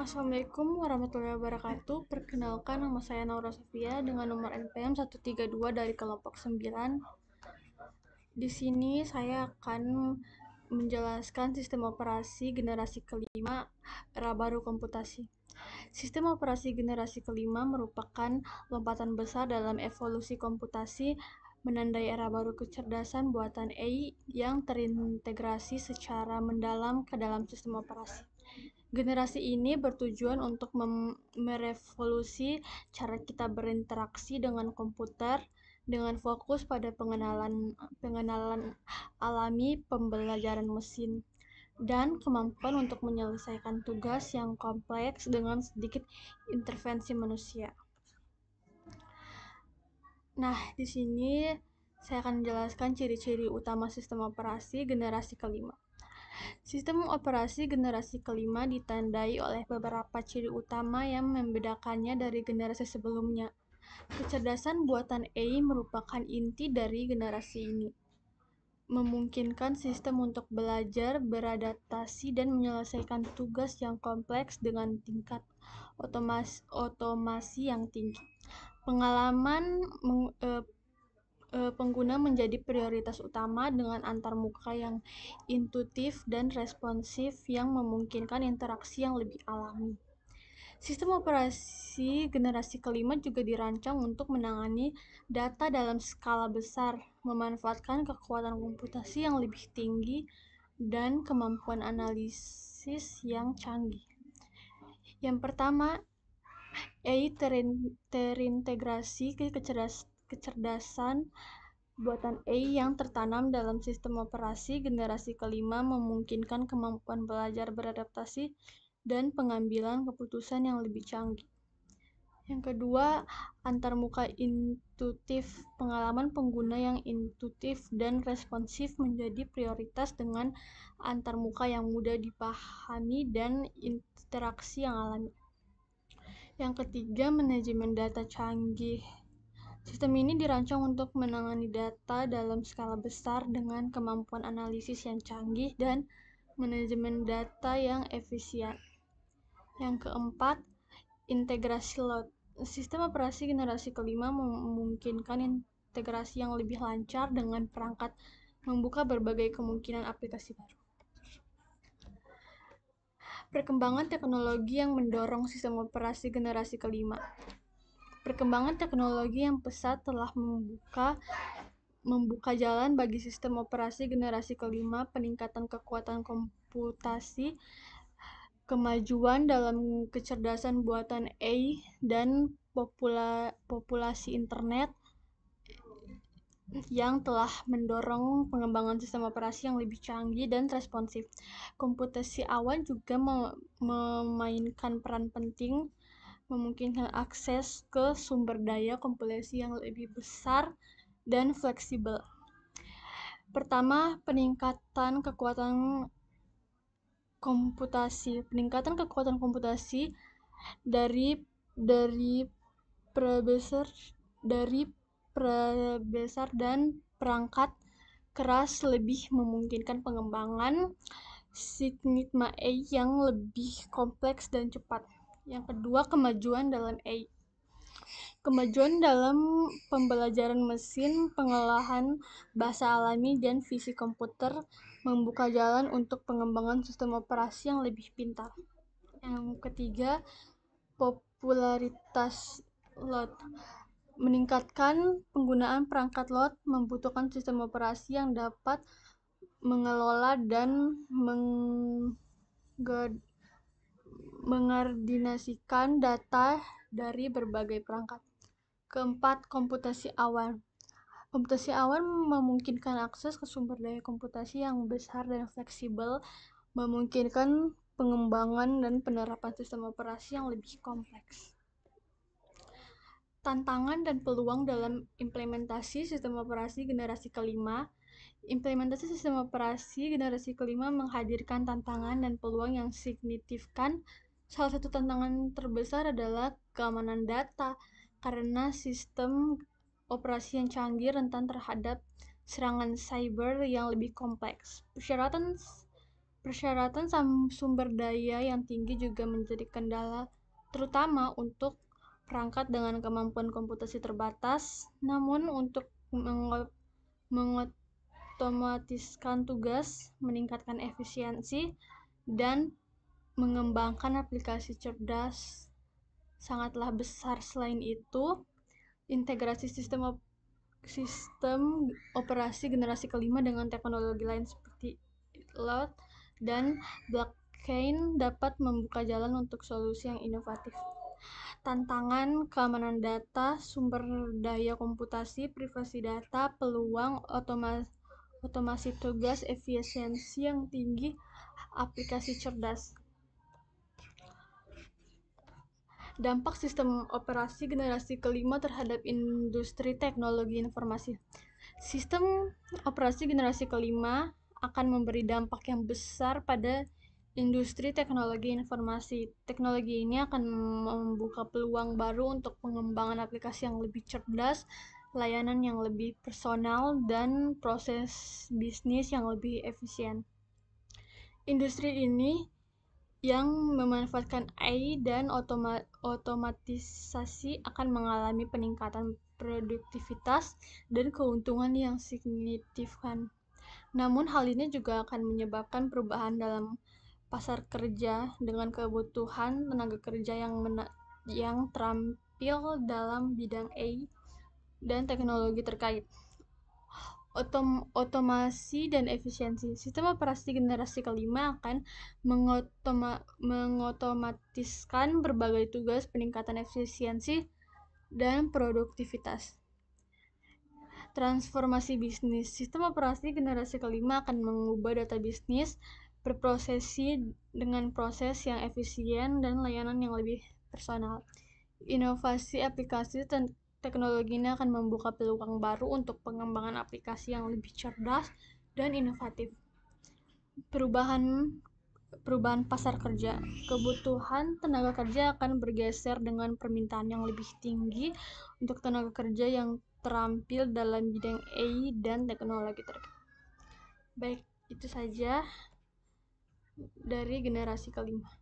Assalamualaikum warahmatullahi wabarakatuh. Perkenalkan, nama saya Naura Sofia dengan nomor NPM 132 dari kelompok 9. Di sini saya akan menjelaskan sistem operasi generasi kelima era baru komputasi. Sistem operasi generasi kelima merupakan lompatan besar dalam evolusi komputasi, menandai era baru kecerdasan buatan AI yang terintegrasi secara mendalam ke dalam sistem operasi. Generasi ini bertujuan untuk merevolusi cara kita berinteraksi dengan komputer dengan fokus pada pengenalan alami pembelajaran mesin dan kemampuan untuk menyelesaikan tugas yang kompleks dengan sedikit intervensi manusia. Nah, di sini saya akan menjelaskan ciri-ciri utama sistem operasi generasi kelima. Sistem operasi generasi kelima ditandai oleh beberapa ciri utama yang membedakannya dari generasi sebelumnya. Kecerdasan buatan AI merupakan inti dari generasi ini, memungkinkan sistem untuk belajar, beradaptasi, dan menyelesaikan tugas yang kompleks dengan tingkat otomasi yang tinggi. Pengalaman pengguna menjadi prioritas utama dengan antarmuka yang intuitif dan responsif yang memungkinkan interaksi yang lebih alami. Sistem operasi generasi kelima juga dirancang untuk menangani data dalam skala besar, memanfaatkan kekuatan komputasi yang lebih tinggi dan kemampuan analisis yang canggih. Yang pertama, AI terintegrasi ke kecerdasan buatan AI yang tertanam dalam sistem operasi generasi kelima memungkinkan kemampuan belajar beradaptasi dan pengambilan keputusan yang lebih canggih. Yang kedua, antarmuka intuitif. Pengalaman pengguna yang intuitif dan responsif menjadi prioritas dengan antarmuka yang mudah dipahami dan interaksi yang alami. Yang ketiga, manajemen data canggih. Sistem ini dirancang untuk menangani data dalam skala besar dengan kemampuan analisis yang canggih dan manajemen data yang efisien. Yang keempat, integrasi load. Sistem operasi generasi kelima memungkinkan integrasi yang lebih lancar dengan perangkat, membuka berbagai kemungkinan aplikasi baru. Perkembangan teknologi yang mendorong sistem operasi generasi kelima. Perkembangan teknologi yang pesat telah membuka jalan bagi sistem operasi generasi kelima. Peningkatan kekuatan komputasi, kemajuan dalam kecerdasan buatan AI, dan populasi internet yang telah mendorong pengembangan sistem operasi yang lebih canggih dan responsif. Komputasi awan juga memainkan peran penting, memungkinkan akses ke sumber daya komputasi yang lebih besar dan fleksibel. Pertama, peningkatan kekuatan komputasi. Peningkatan kekuatan komputasi dari processor dan perangkat keras lebih memungkinkan pengembangan Sigma AI yang lebih kompleks dan cepat. Yang kedua, kemajuan dalam AI. Kemajuan dalam pembelajaran mesin, pengolahan bahasa alami, dan visi komputer membuka jalan untuk pengembangan sistem operasi yang lebih pintar. Yang ketiga, popularitas load. Meningkatkan penggunaan perangkat load membutuhkan sistem operasi yang dapat mengelola dan mengordinasikan data dari berbagai perangkat. Keempat, komputasi awan. Komputasi awan memungkinkan akses ke sumber daya komputasi yang besar dan fleksibel, memungkinkan pengembangan dan penerapan sistem operasi yang lebih kompleks. Tantangan dan peluang dalam implementasi sistem operasi generasi kelima. Implementasi sistem operasi generasi kelima menghadirkan tantangan dan peluang yang signifikan. Salah satu tantangan terbesar adalah keamanan data, karena sistem operasi yang canggih rentan terhadap serangan cyber yang lebih kompleks. Persyaratan Persyaratan sumber daya yang tinggi juga menjadi kendala, terutama untuk perangkat dengan kemampuan komputasi terbatas. Namun, untuk mengotomatiskan tugas, meningkatkan efisiensi, dan mengembangkan aplikasi cerdas sangatlah besar. Selain itu, integrasi sistem operasi generasi kelima dengan teknologi lain seperti cloud dan blockchain dapat membuka jalan untuk solusi yang inovatif. Tantangan keamanan data, sumber daya komputasi, privasi data, peluang otomasi tugas, efisiensi yang tinggi, aplikasi cerdas. Dampak sistem operasi generasi kelima terhadap industri teknologi informasi. Sistem operasi generasi kelima akan memberi dampak yang besar pada industri teknologi informasi. Teknologi ini akan membuka peluang baru untuk pengembangan aplikasi yang lebih cerdas, layanan yang lebih personal, dan proses bisnis yang lebih efisien. Industri ini yang memanfaatkan AI dan otomatisasi akan mengalami peningkatan produktivitas dan keuntungan yang signifikan. Namun hal ini juga akan menyebabkan perubahan dalam pasar kerja dengan kebutuhan tenaga kerja yang terampil dalam bidang AI dan teknologi terkait. Otomasi dan efisiensi. Sistem operasi generasi kelima akan mengotomatiskan berbagai tugas, peningkatan efisiensi dan produktivitas. Transformasi bisnis. Sistem operasi generasi kelima akan mengubah data bisnis berprosesi dengan proses yang efisien dan layanan yang lebih personal. Inovasi aplikasi teknologi ini akan membuka peluang baru untuk pengembangan aplikasi yang lebih cerdas dan inovatif. Perubahan pasar kerja. Kebutuhan tenaga kerja akan bergeser dengan permintaan yang lebih tinggi untuk tenaga kerja yang terampil dalam bidang AI dan teknologi terkait. Baik, itu saja dari generasi kelima.